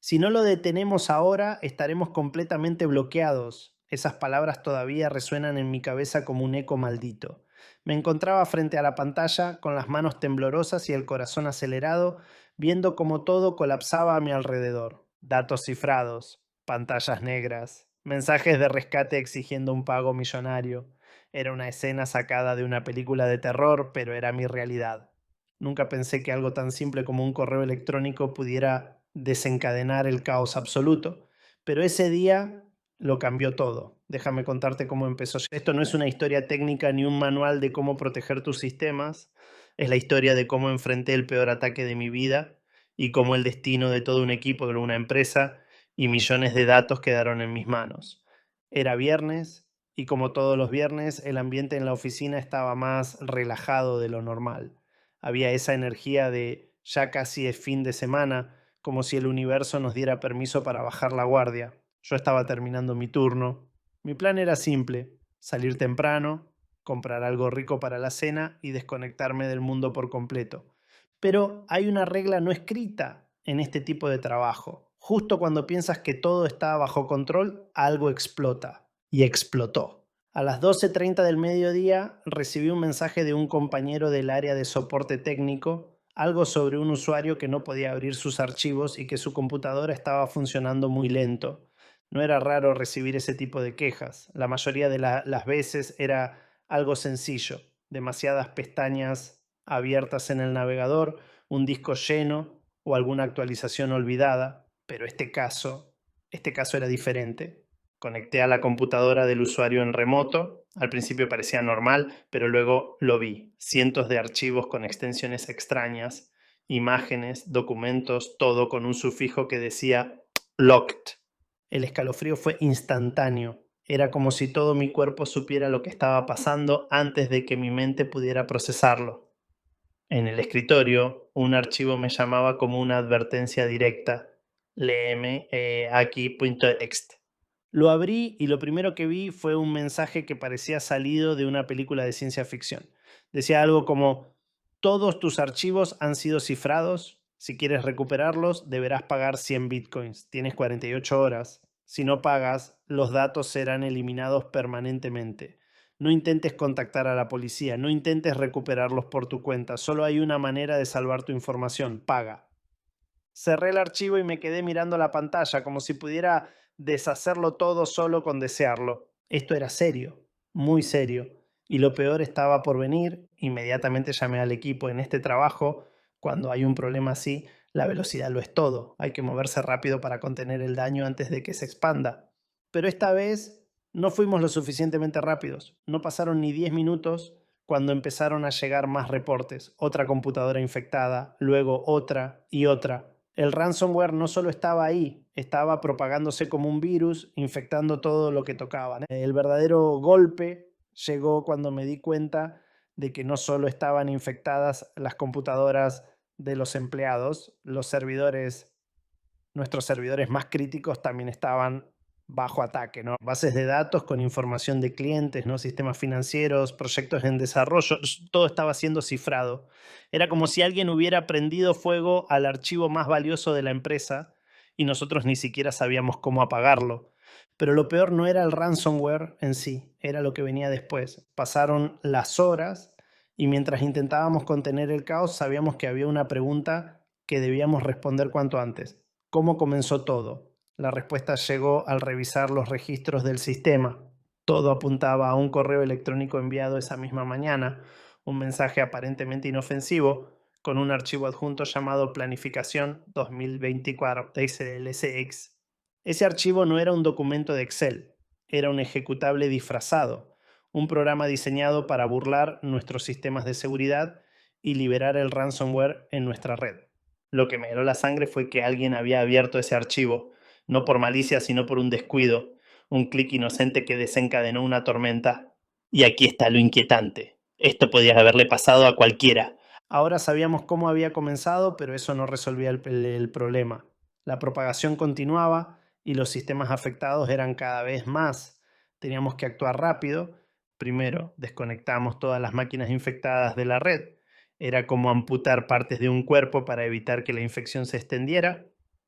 Si no lo detenemos ahora, estaremos completamente bloqueados. Esas palabras todavía resuenan en mi cabeza como un eco maldito. Me encontraba frente a la pantalla, con las manos temblorosas y el corazón acelerado, viendo cómo todo colapsaba a mi alrededor. Datos cifrados, pantallas negras, mensajes de rescate exigiendo un pago millonario. Era una escena sacada de una película de terror, pero era mi realidad. Nunca pensé que algo tan simple como un correo electrónico pudiera desencadenar el caos absoluto, pero ese día lo cambió todo. Déjame contarte cómo empezó. Esto no es una historia técnica ni un manual de cómo proteger tus sistemas, es la historia de cómo enfrenté el peor ataque de mi vida y cómo el destino de todo un equipo, de una empresa y millones de datos quedaron en mis manos. Era viernes y como todos los viernes el ambiente en la oficina estaba más relajado de lo normal. Había esa energía de ya casi es fin de semana, como si el universo nos diera permiso para bajar la guardia. Yo estaba terminando mi turno. Mi plan era simple: salir temprano, comprar algo rico para la cena y desconectarme del mundo por completo. Pero hay una regla no escrita en este tipo de trabajo. Justo cuando piensas que todo está bajo control, algo explota. Y explotó. A las 12:30 del mediodía recibí un mensaje de un compañero del área de soporte técnico, algo sobre un usuario que no podía abrir sus archivos y que su computadora estaba funcionando muy lento. No era raro recibir ese tipo de quejas. La mayoría de las veces era algo sencillo: demasiadas pestañas abiertas en el navegador, un disco lleno o alguna actualización olvidada. Pero este caso era diferente. Conecté a la computadora del usuario en remoto. Al principio parecía normal, pero luego lo vi. Cientos de archivos con extensiones extrañas, imágenes, documentos, todo con un sufijo que decía locked. El escalofrío fue instantáneo. Era como si todo mi cuerpo supiera lo que estaba pasando antes de que mi mente pudiera procesarlo. En el escritorio, un archivo me llamaba como una advertencia directa: léeme aquí.txt. Lo abrí y lo primero que vi fue un mensaje que parecía salido de una película de ciencia ficción. Decía algo como: todos tus archivos han sido cifrados. Si quieres recuperarlos, deberás pagar 100 bitcoins. Tienes 48 horas. Si no pagas, los datos serán eliminados permanentemente. No intentes contactar a la policía, no intentes recuperarlos por tu cuenta. Solo hay una manera de salvar tu información: paga. Cerré el archivo y me quedé mirando la pantalla como si pudiera deshacerlo todo solo con desearlo. Esto era serio, muy serio. Y lo peor estaba por venir. Inmediatamente llamé al equipo. En este trabajo, cuando hay un problema así, la velocidad lo es todo. Hay que moverse rápido para contener el daño antes de que se expanda. Pero esta vez no fuimos lo suficientemente rápidos. No pasaron ni 10 minutos cuando empezaron a llegar más reportes. Otra computadora infectada, luego otra y otra. El ransomware no solo estaba ahí, estaba propagándose como un virus, infectando todo lo que tocaban. El verdadero golpe llegó cuando me di cuenta de que no solo estaban infectadas las computadoras de los empleados, nuestros servidores más críticos también estaban bajo ataque, ¿no? Bases de datos con información de clientes, ¿no? Sistemas financieros, proyectos en desarrollo, todo estaba siendo cifrado. Era como si alguien hubiera prendido fuego al archivo más valioso de la empresa y nosotros ni siquiera sabíamos cómo apagarlo. Pero lo peor no era el ransomware en sí, era lo que venía después. Pasaron las horas y mientras intentábamos contener el caos, sabíamos que había una pregunta que debíamos responder cuanto antes: ¿cómo comenzó todo? La respuesta llegó al revisar los registros del sistema. Todo apuntaba a un correo electrónico enviado esa misma mañana, un mensaje aparentemente inofensivo, con un archivo adjunto llamado Planificación 2024 SLCX. Ese archivo no era un documento de Excel, era un ejecutable disfrazado, un programa diseñado para burlar nuestros sistemas de seguridad y liberar el ransomware en nuestra red. Lo que me heló la sangre fue que alguien había abierto ese archivo, no por malicia, sino por un descuido, un clic inocente que desencadenó una tormenta. Y aquí está lo inquietante: esto podía haberle pasado a cualquiera. Ahora sabíamos cómo había comenzado, pero eso no resolvía el problema. La propagación continuaba y los sistemas afectados eran cada vez más. Teníamos que actuar rápido. Primero, desconectamos todas las máquinas infectadas de la red. Era como amputar partes de un cuerpo para evitar que la infección se extendiera.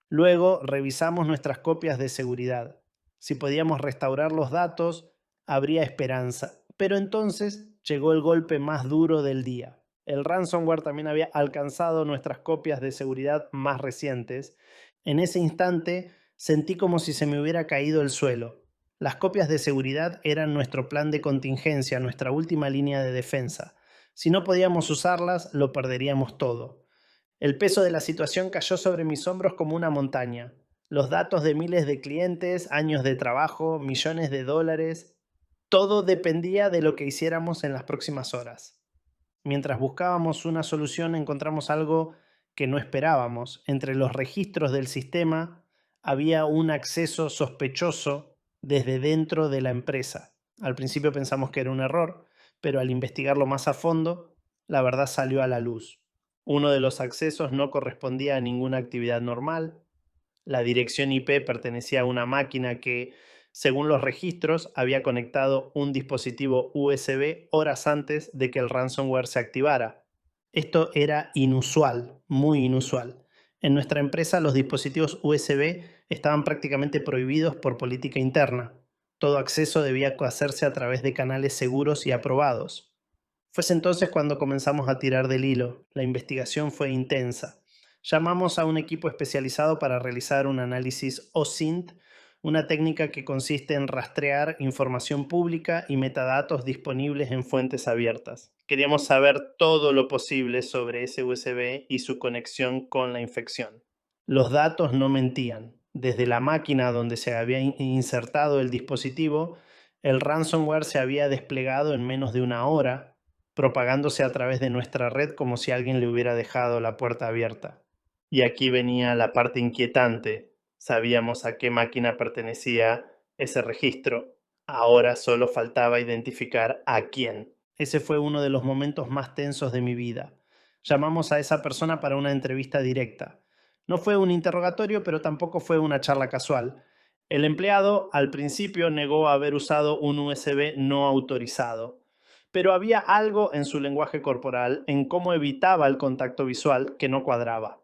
Luego revisamos nuestras copias de seguridad. Si podíamos restaurar los datos, habría esperanza. Pero entonces llegó el golpe más duro del día. El ransomware también había alcanzado nuestras copias de seguridad más recientes. En ese instante sentí como si se me hubiera caído el suelo. Las copias de seguridad eran nuestro plan de contingencia, nuestra última línea de defensa. Si no podíamos usarlas, lo perderíamos todo. El peso de la situación cayó sobre mis hombros como una montaña. Los datos de miles de clientes, años de trabajo, millones de dólares, todo dependía de lo que hiciéramos en las próximas horas. Mientras buscábamos una solución, encontramos algo que no esperábamos. Entre los registros del sistema había un acceso sospechoso desde dentro de la empresa. Al principio pensamos que era un error, pero al investigarlo más a fondo, la verdad salió a la luz. Uno de los accesos no correspondía a ninguna actividad normal. La dirección IP pertenecía a una máquina que, según los registros, había conectado un dispositivo USB horas antes de que el ransomware se activara. Esto era inusual, muy inusual. En nuestra empresa los dispositivos USB estaban prácticamente prohibidos por política interna. Todo acceso debía hacerse a través de canales seguros y aprobados. Fue entonces cuando comenzamos a tirar del hilo. La investigación fue intensa. Llamamos a un equipo especializado para realizar un análisis OSINT, una técnica que consiste en rastrear información pública y metadatos disponibles en fuentes abiertas. Queríamos saber todo lo posible sobre ese USB y su conexión con la infección. Los datos no mentían. Desde la máquina donde se había insertado el dispositivo, el ransomware se había desplegado en menos de una hora, propagándose a través de nuestra red como si alguien le hubiera dejado la puerta abierta. Y aquí venía la parte inquietante. Sabíamos a qué máquina pertenecía ese registro. Ahora solo faltaba identificar a quién. Ese fue uno de los momentos más tensos de mi vida. Llamamos a esa persona para una entrevista directa. No fue un interrogatorio, pero tampoco fue una charla casual. El empleado al principio negó haber usado un USB no autorizado, pero había algo en su lenguaje corporal, en cómo evitaba el contacto visual, que no cuadraba.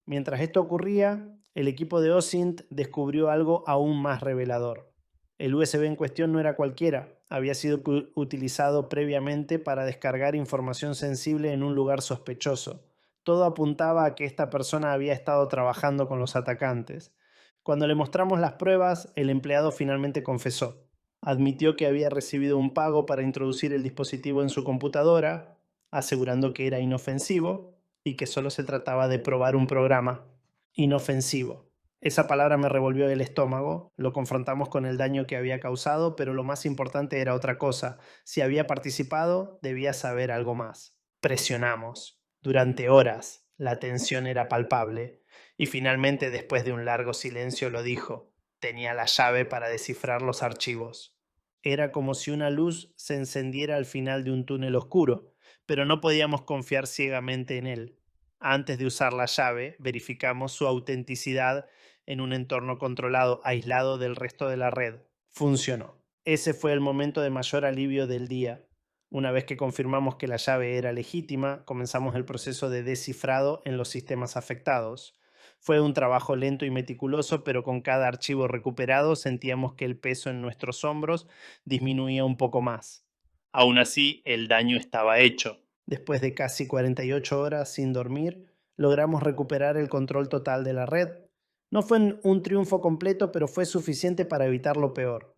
Mientras esto ocurría, el equipo de OSINT descubrió algo aún más revelador. El USB en cuestión no era cualquiera, había sido utilizado previamente para descargar información sensible en un lugar sospechoso. Todo apuntaba a que esta persona había estado trabajando con los atacantes. Cuando le mostramos las pruebas, el empleado finalmente confesó. Admitió que había recibido un pago para introducir el dispositivo en su computadora, asegurando que era inofensivo y que solo se trataba de probar un programa inofensivo. Esa palabra me revolvió el estómago, lo confrontamos con el daño que había causado, pero lo más importante era otra cosa. Si había participado, debía saber algo más. Presionamos. Durante horas, la tensión era palpable, y finalmente, después de un largo silencio, lo dijo. Tenía la llave para descifrar los archivos. Era como si una luz se encendiera al final de un túnel oscuro, pero no podíamos confiar ciegamente en él. Antes de usar la llave, verificamos su autenticidad en un entorno controlado, aislado del resto de la red. Funcionó. Ese fue el momento de mayor alivio del día. Una vez que confirmamos que la llave era legítima, comenzamos el proceso de descifrado en los sistemas afectados. Fue un trabajo lento y meticuloso, pero con cada archivo recuperado sentíamos que el peso en nuestros hombros disminuía un poco más. Aún así, el daño estaba hecho. Después de casi 48 horas sin dormir, logramos recuperar el control total de la red. No fue un triunfo completo, pero fue suficiente para evitar lo peor.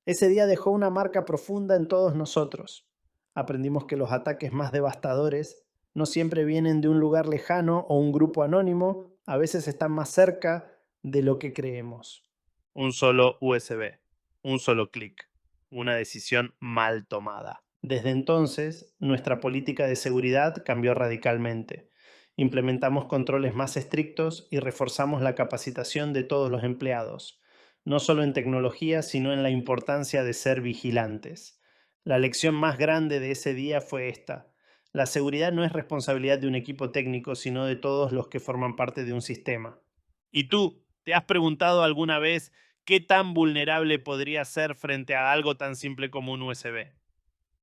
Ese día dejó una marca profunda en todos nosotros. Aprendimos que los ataques más devastadores no siempre vienen de un lugar lejano o un grupo anónimo, a veces están más cerca de lo que creemos. Un solo USB, un solo clic, una decisión mal tomada. Desde entonces, nuestra política de seguridad cambió radicalmente. Implementamos controles más estrictos y reforzamos la capacitación de todos los empleados, no solo en tecnología, sino en la importancia de ser vigilantes. La lección más grande de ese día fue esta. La seguridad no es responsabilidad de un equipo técnico, sino de todos los que forman parte de un sistema. ¿Y tú, te has preguntado alguna vez qué tan vulnerable podría ser frente a algo tan simple como un USB?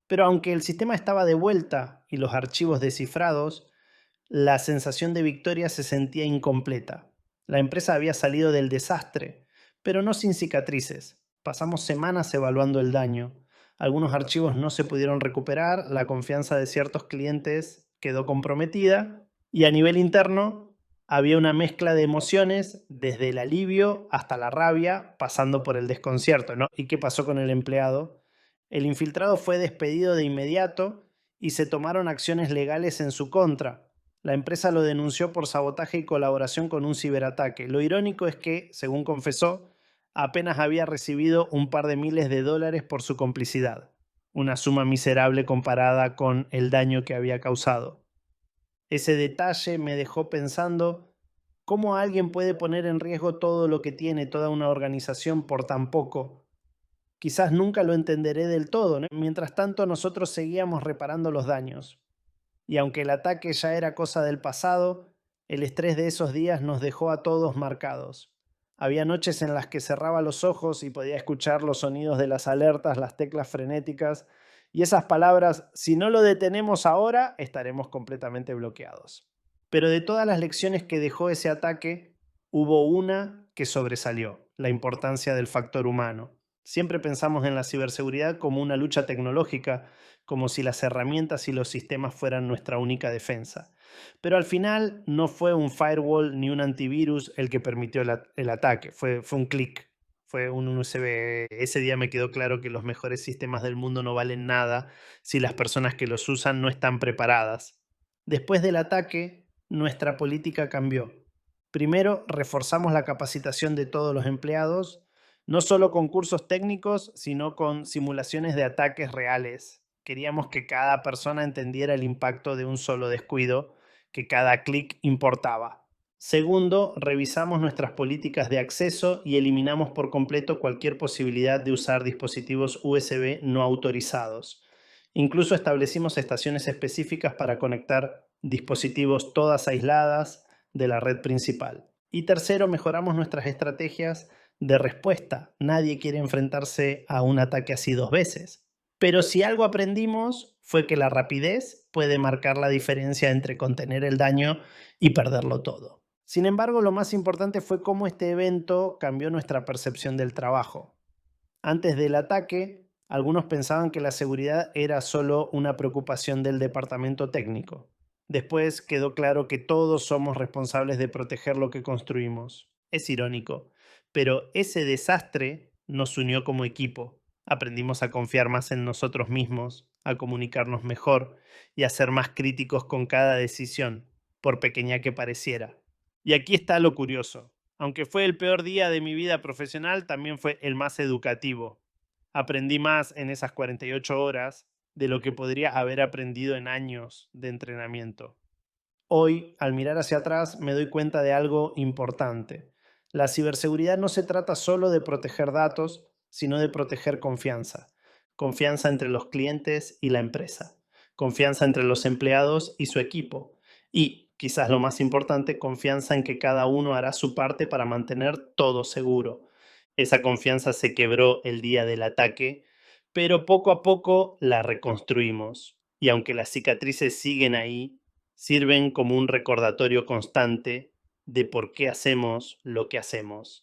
Pero aunque el sistema estaba de vuelta y los archivos descifrados, la sensación de victoria se sentía incompleta. La empresa había salido del desastre, pero no sin cicatrices. Pasamos semanas evaluando el daño. Algunos archivos no se pudieron recuperar, la confianza de ciertos clientes quedó comprometida y a nivel interno había una mezcla de emociones, desde el alivio hasta la rabia, pasando por el desconcierto, ¿no? ¿Y qué pasó con el empleado? El infiltrado fue despedido de inmediato y se tomaron acciones legales en su contra. La empresa lo denunció por sabotaje y colaboración con un ciberataque. Lo irónico es que, según confesó, apenas había recibido un par de miles de dólares por su complicidad, una suma miserable comparada con el daño que había causado. Ese detalle me dejó pensando cómo alguien puede poner en riesgo todo lo que tiene toda una organización por tan poco. Quizás nunca lo entenderé del todo, ¿no? Mientras tanto, nosotros seguíamos reparando los daños. Y aunque el ataque ya era cosa del pasado, el estrés de esos días nos dejó a todos marcados. Había noches en las que cerraba los ojos y podía escuchar los sonidos de las alertas, las teclas frenéticas y esas palabras: si no lo detenemos ahora, estaremos completamente bloqueados. Pero de todas las lecciones que dejó ese ataque, hubo una que sobresalió: la importancia del factor humano. Siempre pensamos en la ciberseguridad como una lucha tecnológica, como si las herramientas y los sistemas fueran nuestra única defensa. Pero al final no fue un firewall ni un antivirus el que permitió el ataque, fue un clic, fue un USB. Ese día me quedó claro que los mejores sistemas del mundo no valen nada si las personas que los usan no están preparadas. Después del ataque, nuestra política cambió. Primero, reforzamos la capacitación de todos los empleados, no solo con cursos técnicos, sino con simulaciones de ataques reales. Queríamos que cada persona entendiera el impacto de un solo descuido, que cada clic importaba. Segundo, revisamos nuestras políticas de acceso y eliminamos por completo cualquier posibilidad de usar dispositivos USB no autorizados. Incluso establecimos estaciones específicas para conectar dispositivos todas aisladas de la red principal. Y tercero, mejoramos nuestras estrategias de respuesta. Nadie quiere enfrentarse a un ataque así dos veces. Pero si algo aprendimos fue que la rapidez puede marcar la diferencia entre contener el daño y perderlo todo. Sin embargo, lo más importante fue cómo este evento cambió nuestra percepción del trabajo. Antes del ataque, algunos pensaban que la seguridad era solo una preocupación del departamento técnico. Después quedó claro que todos somos responsables de proteger lo que construimos. Es irónico, pero ese desastre nos unió como equipo. Aprendimos a confiar más en nosotros mismos, a comunicarnos mejor y a ser más críticos con cada decisión, por pequeña que pareciera. Y aquí está lo curioso. Aunque fue el peor día de mi vida profesional, también fue el más educativo. Aprendí más en esas 48 horas de lo que podría haber aprendido en años de entrenamiento. Hoy, al mirar hacia atrás, me doy cuenta de algo importante. La ciberseguridad no se trata solo de proteger datos, sino de proteger confianza. Confianza entre los clientes y la empresa. Confianza entre los empleados y su equipo. Y, quizás lo más importante, confianza en que cada uno hará su parte para mantener todo seguro. Esa confianza se quebró el día del ataque, pero poco a poco la reconstruimos. Y aunque las cicatrices siguen ahí, sirven como un recordatorio constante de por qué hacemos lo que hacemos.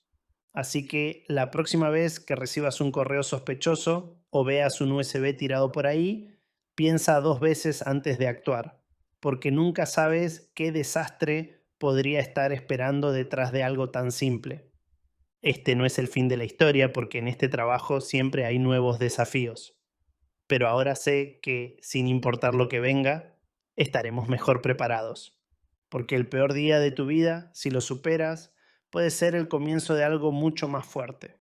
Así que la próxima vez que recibas un correo sospechoso o veas un USB tirado por ahí, piensa dos veces antes de actuar, porque nunca sabes qué desastre podría estar esperando detrás de algo tan simple. Este no es el fin de la historia, porque en este trabajo siempre hay nuevos desafíos. Pero ahora sé que, sin importar lo que venga, estaremos mejor preparados. Porque el peor día de tu vida, si lo superas, puede ser el comienzo de algo mucho más fuerte.